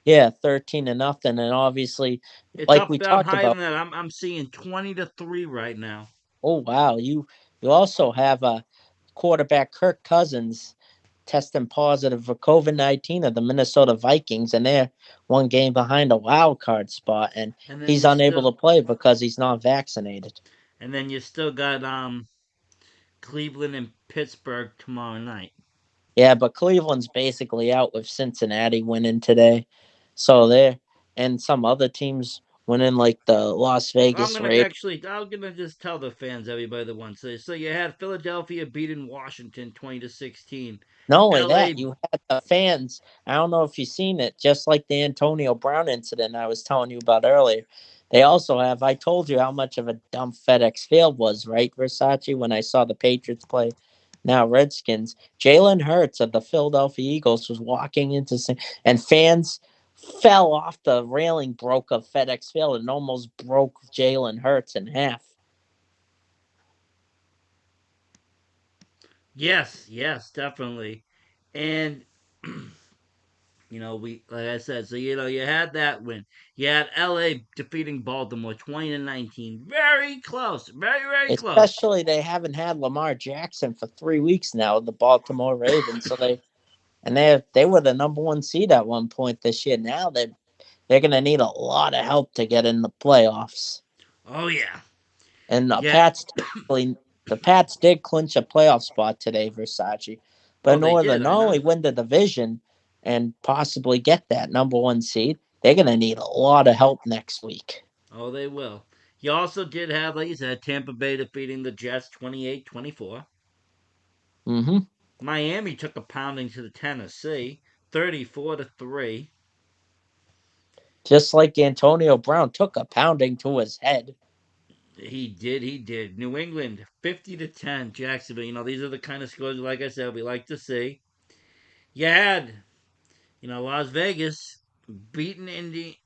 Yeah, 13-0, and obviously,
It's
like
up
we
about
talked
higher
about.
than that. I'm seeing 20-3 right now.
Oh wow, you also have a quarterback Kirk Cousins testing positive for COVID-19 of the Minnesota Vikings, and they're one game behind a wild card spot, and
And then
he's
you
unable
still
to play because he's not vaccinated.
and then you still got Cleveland and Pittsburgh tomorrow night.
Yeah, but Cleveland's basically out with Cincinnati winning today, so they're and some other teams winning like the Las
I'm
Vegas
gonna
Raiders.
actually I'm gonna just tell the fans everybody that wants this. So you had Philadelphia beating Washington 20-16.
Not only that,
LA.
you had the fans. I don't know if you've seen it, just like the Antonio Brown incident I was telling you about earlier. They also have. I told you how much of a dump FedEx Field was, right, Versace, when I saw the Patriots play. Now Redskins. Jalen Hurts of the Philadelphia Eagles was walking into, and fans fell off the railing, broke of FedEx Field, and almost broke Jalen Hurts in half.
Yes, yes, definitely. And we like I said, so you had that win. You had LA defeating Baltimore 20-19. Very close. Very, very close.
Especially they haven't had Lamar Jackson for 3 weeks now, the Baltimore Ravens. So they were the number one seed at one point this year. Now they're gonna need a lot of help to get in the playoffs.
Oh yeah.
And
Yeah.
the Pats did clinch a playoff spot today, Versace. But
Oh,
in
they
order to
did, I
not
know.
only win the division and possibly get that number one seed, they're gonna need a lot of help next week.
Oh, they will. You also did have, like you said, Tampa Bay defeating the Jets 28-24.
Mm-hmm.
Miami took a pounding to the Tennessee 34-3.
Just like Antonio Brown took a pounding to his head.
He did. New England 50-10. Jacksonville. These are the kind of scores, like I said, we like to see. You had, Las Vegas beating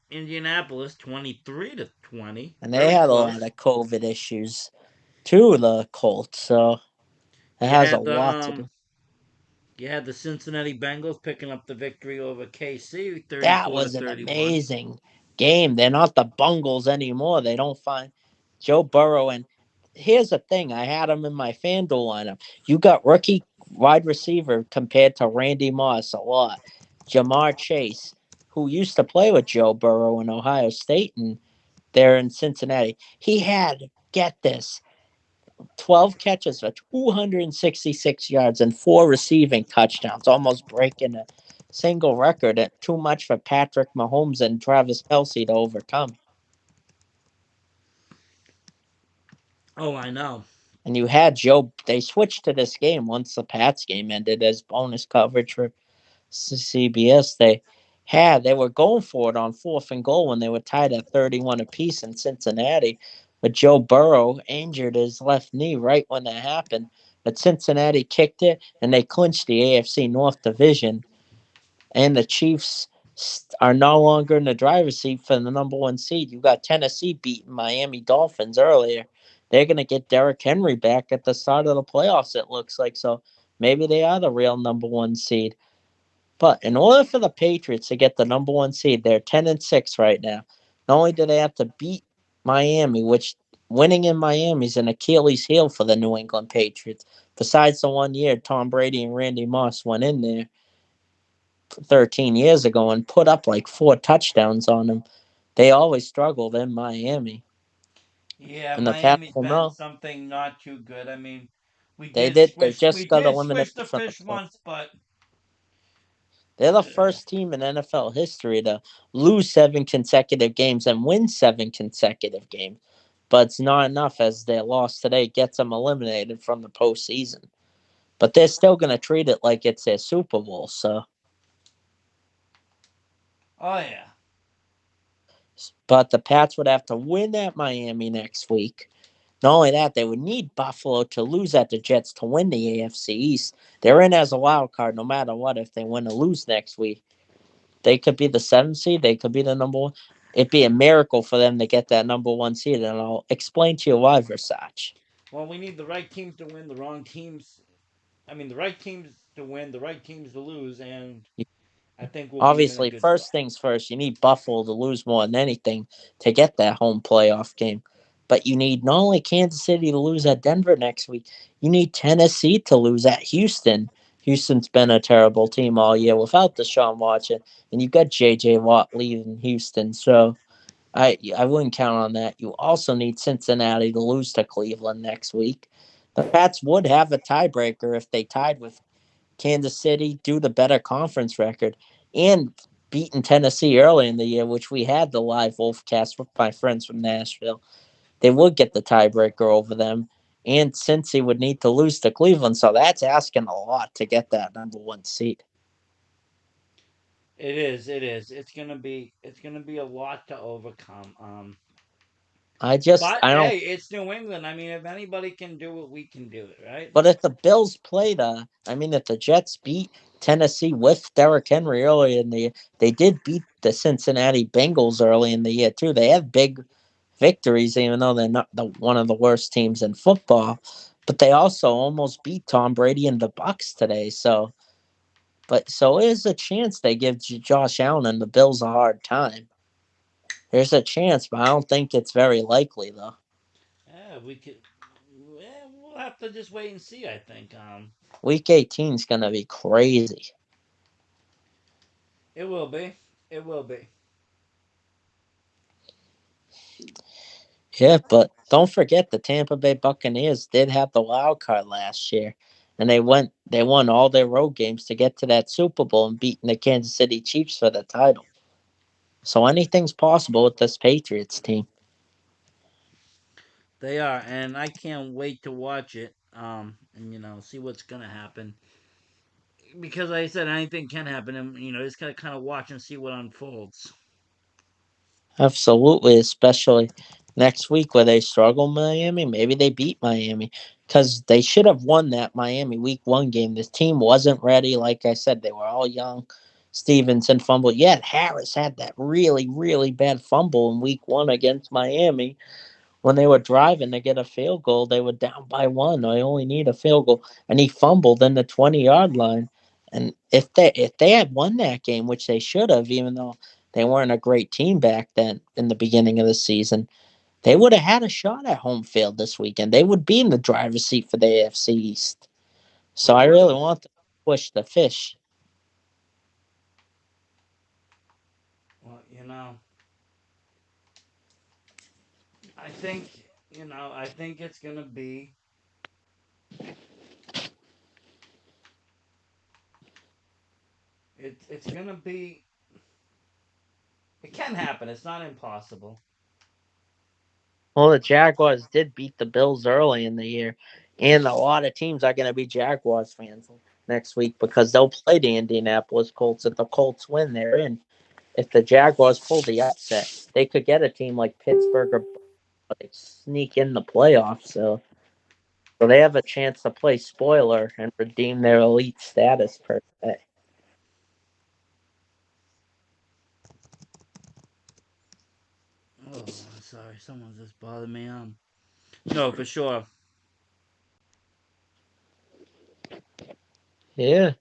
Indianapolis 23-20.
And they
Very
had a lot
close.
of COVID issues too, the Colts. So it
You
has a
had the
lot to do.
Cincinnati Bengals picking up the victory over KC
That
34 to
was an
31.
amazing game. They're not the Bungles anymore. They don't find Joe Burrow. And here's the thing, I had him in my FanDuel lineup. You got rookie wide receiver compared to Randy Moss a lot. Jamar Chase, who used to play with Joe Burrow in Ohio State, and they're in Cincinnati. He had, get this, 12 catches for 266 yards and four receiving touchdowns, almost breaking a single record. At too much for Patrick Mahomes and Travis Kelsey to overcome.
Oh, I know.
And you had Joe. They switched to this game once the Pats game ended as bonus coverage for CBS. They were going for it on fourth and goal when they were tied at 31 apiece in Cincinnati. But Joe Burrow injured his left knee right when that happened. But Cincinnati kicked it and they clinched the AFC North Division. And the Chiefs are no longer in the driver's seat for the number one seed. You got Tennessee beating Miami Dolphins earlier. They're going to get Derrick Henry back at the start of the playoffs, it looks like. So maybe they are the real number one seed. But in order for the Patriots to get the number one seed, they're 10-6 right now. Not only do they have to beat Miami, which winning in Miami is an Achilles heel for the New England Patriots. Besides the 1 year Tom Brady and Randy Moss went in there 13 years ago and put up like four touchdowns on them, they always struggled in Miami.
Yeah,
And the Pats
Miami's
will
been
know.
something not too good. I mean, we
They
did
did. They
switch. We
just got
did switch
eliminated
the
from the
fish
play.
once, but
They're the first team in NFL history to lose seven consecutive games and win seven consecutive games. But it's not enough as their loss today gets them eliminated from the postseason. But they're still going to treat it like it's their Super Bowl. So
Oh yeah.
But the Pats would have to win at Miami next week. Not only that, they would need Buffalo to lose at the Jets to win the AFC East. They're in as a wild card no matter what if they win or lose next week. They could be the seventh seed, they could be the number one. It'd be a miracle for them to get that number one seed, and I'll explain to you why, Versace.
Well, we need the right teams to win, the wrong teams. I mean, the right teams to win, the right teams to lose, and I think we'll be in a
Obviously,
good spot.
first things first, you need Buffalo to lose more than anything to get that home playoff game. But you need not only Kansas City to lose at Denver next week, you need Tennessee to lose at Houston. Houston's been a terrible team all year without Deshaun Watson, and you've got J.J. Watt leaving Houston. So I wouldn't count on that. You also need Cincinnati to lose to Cleveland next week. The Pats would have a tiebreaker if they tied with Kansas City due to better conference record and beating Tennessee early in the year, which we had the live Wolfcast with my friends from Nashville. They would get the tiebreaker over them. And Cincy would need to lose to Cleveland, so that's asking a lot to get that number one seed.
It is. It is. It's gonna be. It's gonna be a lot to overcome. But
I don't.
hey, it's New England. I mean, if anybody can do it, we can do it, right?
But if the Bills played, if the Jets beat Tennessee with Derrick Henry early in the year, they did beat the Cincinnati Bengals early in the year too. They have big victories, even though they're not one of the worst teams in football. But they also almost beat Tom Brady and the Bucks today. So there's a chance they give Josh Allen and the Bills a hard time. There's a chance, but I don't think it's very likely though.
Yeah, we could. Yeah, we'll have to just wait and see. I think.
Week 18 is gonna be crazy.
It will be. It will be.
Yeah, but don't forget the Tampa Bay Buccaneers did have the wild card last year, and they won all their road games to get to that Super Bowl and beating the Kansas City Chiefs for the title. So anything's possible with this Patriots team.
They are, and I can't wait to watch it. And see what's gonna happen. Because like I said, anything can happen, and just gotta kind of watch and see what unfolds.
Absolutely, especially next week where they struggle Miami. Maybe they beat Miami because they should have won that Miami week one game. This team wasn't ready. Like I said, they were all young. Stevenson fumbled. Yet Harris had that really, really bad fumble in week one against Miami when they were driving to get a field goal. They were down by one. They only need a field goal, and he fumbled in the 20-yard line. And if they had won that game, which they should have, even though they weren't a great team back then in the beginning of the season, they would have had a shot at home field this weekend. They would be in the driver's seat for the AFC East. So
They
I
would
really
have.
want to push the fish.
Well, I think I think it's gonna be. It's gonna be. It can happen. It's not impossible.
Well, the Jaguars did beat the Bills early in the year, and a lot of teams are going to be Jaguars fans next week because they'll play the Indianapolis Colts. If the Colts win, they're in. If the Jaguars pull the upset, they could get a team like Pittsburgh or they sneak in the playoffs. So they have a chance to play spoiler and redeem their elite status per se.
Oh, I'm sorry. Someone just bothered me. No, for sure.
Yeah.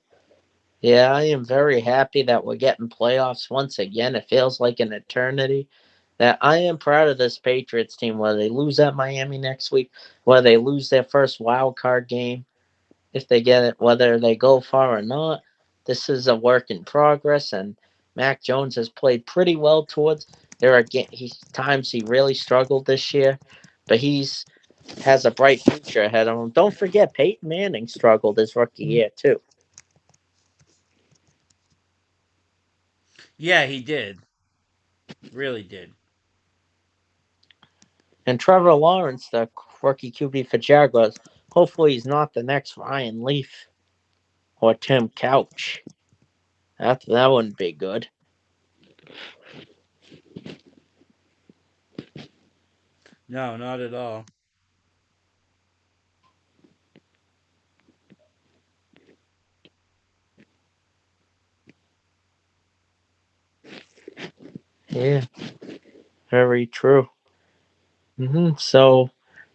Yeah, I am very happy that we're getting playoffs once again. It feels like an eternity. That I am proud of this Patriots team, whether they lose at Miami next week, whether they lose their first wild card game, if they get it, whether they go far or not. This is a work in progress, and Mac Jones has played pretty well towards. There are times he really struggled this year, but he's has a bright future ahead of him. Don't forget, Peyton Manning struggled his rookie year too.
Yeah, he did. Really did.
And Trevor Lawrence, the rookie QB for Jaguars, hopefully he's not the next Ryan Leaf or Tim Couch. That wouldn't be good.
No, not at all.
Yeah, very true. So,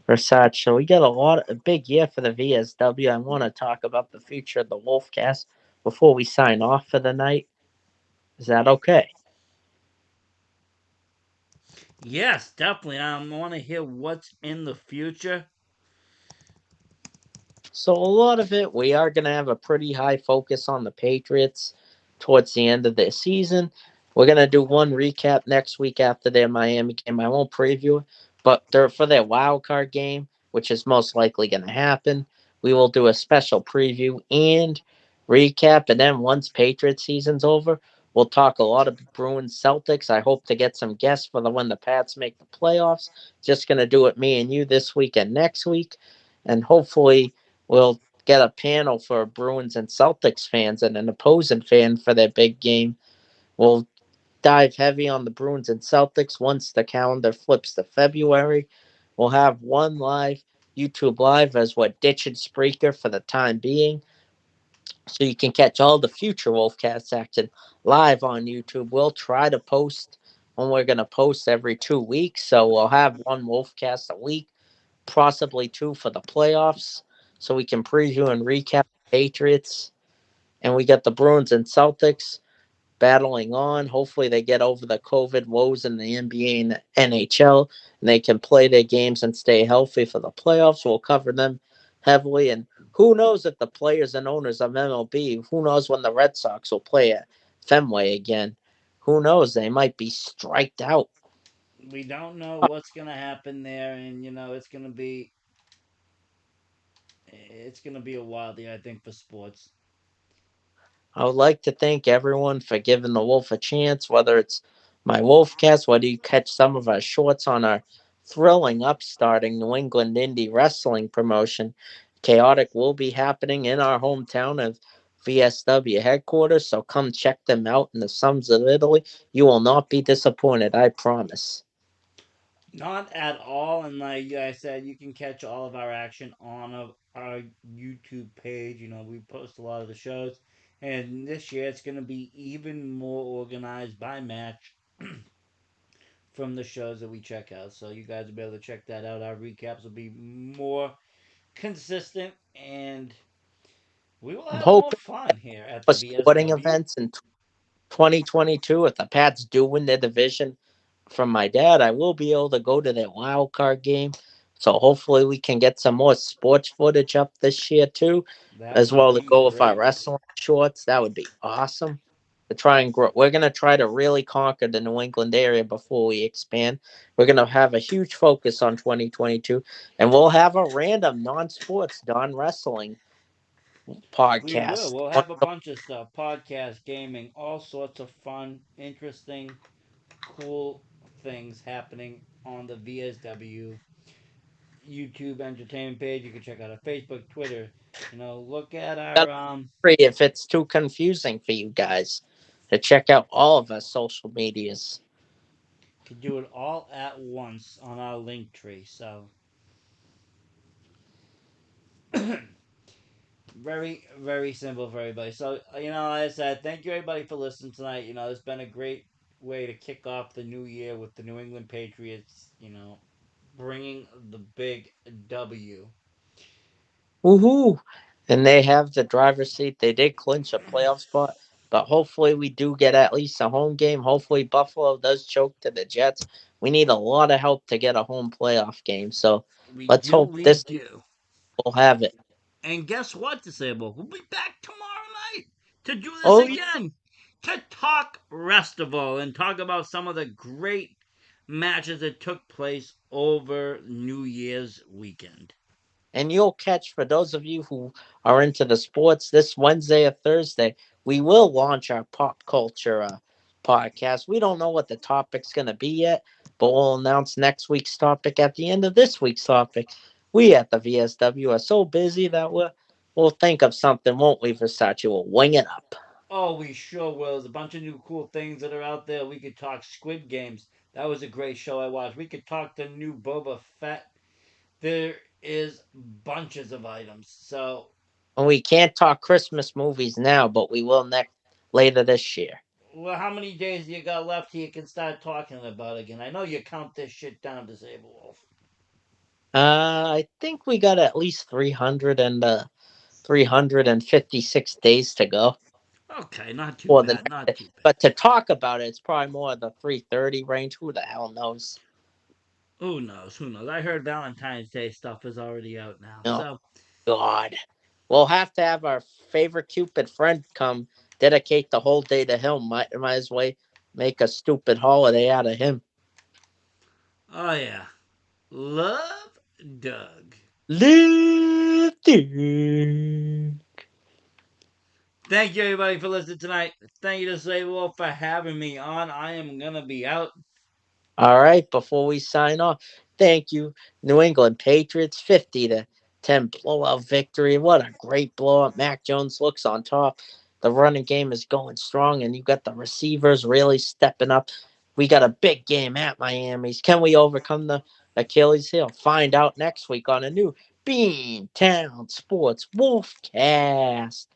Versace, so we got a big year for the VSW. I want to talk about the future of the Wolfcast before we sign off for the night. Is that okay?
Yes, definitely. I want to hear what's in the future.
So a lot of it, we are going to have a pretty high focus on the Patriots towards the end of the season. We're going to do one recap next week after their Miami game. I won't preview it, but for their wild card game, which is most likely going to happen, we will do a special preview and recap. And then once Patriots season's over, we'll talk a lot of Bruins Celtics. I hope to get some guests for the when the Pats make the playoffs. Just going to do it me and you this week and next week. And hopefully we'll get a panel for Bruins and Celtics fans and an opposing fan for their big game. We'll dive heavy on the Bruins and Celtics once the calendar flips to February. We'll have one live YouTube live as we're ditching Spreaker for the time being. So you can catch all the future Wolfcast action live on YouTube. We'll try to post when we're going to post every 2 weeks. So we'll have one Wolfcast a week, possibly two for the playoffs, so we can preview and recap the Patriots. And we got the Bruins and Celtics battling on. Hopefully, they get over the COVID woes in the NBA and the NHL, and they can play their games and stay healthy for the playoffs. We'll cover them heavily. And who knows if the players and owners of MLB, who knows when the Red Sox will play at Fenway again? Who knows? They might be striked out.
We don't know what's gonna happen there, and it's gonna be a wild year, I think, for sports.
I would like to thank everyone for giving the Wolf a chance, whether it's my Wolfcast, whether you catch some of our shorts on our thrilling upstarting New England indie wrestling promotion. Chaotic will be happening in our hometown of VSW headquarters, so come check them out in the slums of Italy. You will not be disappointed, I promise.
Not at all, and like I said, you can catch all of our action on our YouTube page. We post a lot of the shows, and this year it's gonna be even more organized by match from the shows that we check out. So you guys will be able to check that out. Our recaps will be more consistent, and we will
I'm
have more
hoping
fun here at
for
the
sporting
VSW.
events in 2022, if the Pats do win their division, from my dad, I will be able to go to that wild card game. So hopefully we can get some more sports footage up this year too,
That
as
would
well to
be
go with our
great.
wrestling shorts. That would be awesome. To try and grow, we're gonna try to really conquer the New England area before we expand. We're gonna have a huge focus on 2022, and we'll have a random non-sports non-wrestling
We will.
podcast.
We'll have a bunch of stuff: podcast, gaming, all sorts of fun, interesting, cool things happening on the VSW YouTube entertainment page. You can check out our Facebook, Twitter. Look at our
If it's too confusing for you guys to check out all of our social medias.
can do it all at once on our link tree. So very, very simple for everybody. So like I said, thank you everybody for listening tonight. It's been a great way to kick off the new year with the New England Patriots. Bringing the big W.
Woohoo! And they have the driver's seat. They did clinch a playoff spot, but hopefully we do get at least a home game. Hopefully Buffalo does choke to the Jets. We need a lot of help to get a home playoff game. So
We
let's
do,
hope
we
this
do.
will have it.
And guess what, Disabled? We'll be back tomorrow night to do this
Oh,
again. To talk Restival and talk about some of the great matches that took place over New Year's weekend.
and you'll catch, for those of you who are into the sports, this Wednesday or Thursday, we will launch our pop culture podcast. We don't know what the topic's going to be yet, but we'll announce next week's topic at the end of this week's topic. We at the VSW are so busy that we'll think of something, won't we, Versace? We'll wing it up.
Oh, we sure will. There's a bunch of new cool things that are out there. We could talk Squid Games. That was a great show I watched. We could talk the new Boba Fett. There is bunches of items. So,
And we can't talk Christmas movies now, but we will next later this year.
well, how many days you got left till you can start talking about it again? I know you count this shit down, Disabled Wolf.
I think we got at least 356 days to go.
Okay, not too
For the
bad, not
next,
too bad.
but to talk about it, it's probably more the 330 range. Who the hell knows?
Who knows? Who knows? I heard Valentine's Day stuff is already out now.
Oh
So,
God, we'll have to have our favorite Cupid friend come dedicate the whole day to him. Might as well make a stupid holiday out of him.
oh yeah. Love Doug.
Lifting.
Thank you, everybody, for listening tonight. Thank you to Disabled Wolf for having me on. I am going to be out.
All right, before we sign off, thank you, New England Patriots, 50-10 blowout victory. What a great blowout! Mac Jones looks on top. The running game is going strong, and you got the receivers really stepping up. We got a big game at Miami's. Can we overcome the Achilles heel? Find out next week on a new Beantown Sports Wolfcast.